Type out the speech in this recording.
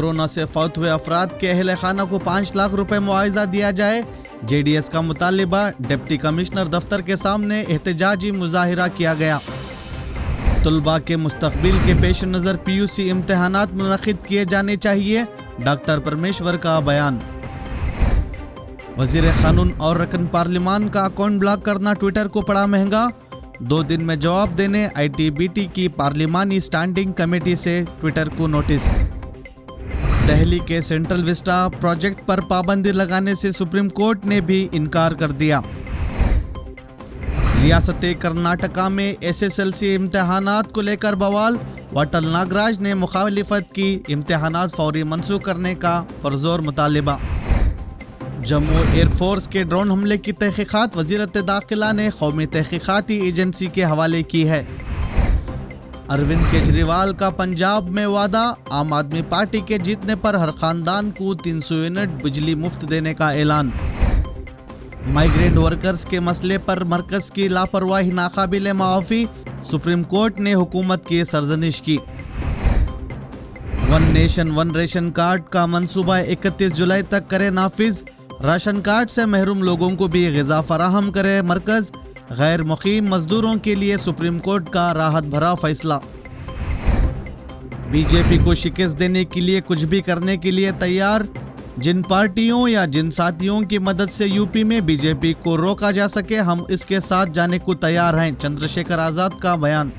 Corona से फौत हुए अफराद के अहले खाना को 5 लाख रुपए मुआवजा दिया जाए। जेडीएस का मुतालिबा। डिप्टी कमिश्नर दफ्तर के सामने एहतजाजी मुजाहिरा किया गया। तुलबा के मुस्तकबिल के पेश नज़र पीयूसी इम्तहानात मुनक़िद किए जाने चाहिए। डॉक्टर परमेश्वर का बयान। वज़ीर क़ानून और रकन पार्लिमान का अकाउंट ब्लॉक करना ट्विटर को पड़ा महंगा। 2 दिन में जवाब देने ITBT की पार्लिमानी स्टैंडिंग कमेटी से ट्विटर को नोटिस। दिल्ली के सेंट्रल विस्टा प्रोजेक्ट पर पाबंदी लगाने से सुप्रीम कोर्ट ने भी इनकार कर दिया। रियासत कर्नाटका में SSLC इम्तहानात को लेकर बवाल। वाटल नागराज ने मुखालिफत की। इम्तहानात फौरी मंसूख करने का पुरजोर मुतालिबा। जम्मू एयरफोर्स के ड्रोन हमले की तहकीकात वज़ीरत दाखिला ने कौमी तहकीकाती एजेंसी के हवाले की है। अरविंद केजरीवाल का पंजाब में वादा। आम आदमी पार्टी के जीतने पर हर खानदान को 300 यूनिट बिजली मुफ्त देने का ऐलान। माइग्रेंट वर्कर्स के मसले पर मरकज़ की लापरवाही नाकाबिले माफ़ी। सुप्रीम कोर्ट ने हुकूमत की सरजनिश की। One nation one ration card का मंसूबा 31 जुलाई तक करे नाफिज। राशन कार्ड से महरूम लोगों को भी ग़िज़ा फराहम करे मरकज़। गैर मुक़ीम मजदूरों के लिए सुप्रीम कोर्ट का राहत भरा फैसला। बीजेपी को शिकस्त देने के लिए कुछ भी करने के लिए तैयार। जिन पार्टियों या जिन साथियों की मदद से यूपी में बीजेपी को रोका जा सके, हम इसके साथ जाने को तैयार हैं। चंद्रशेखर आज़ाद का बयान।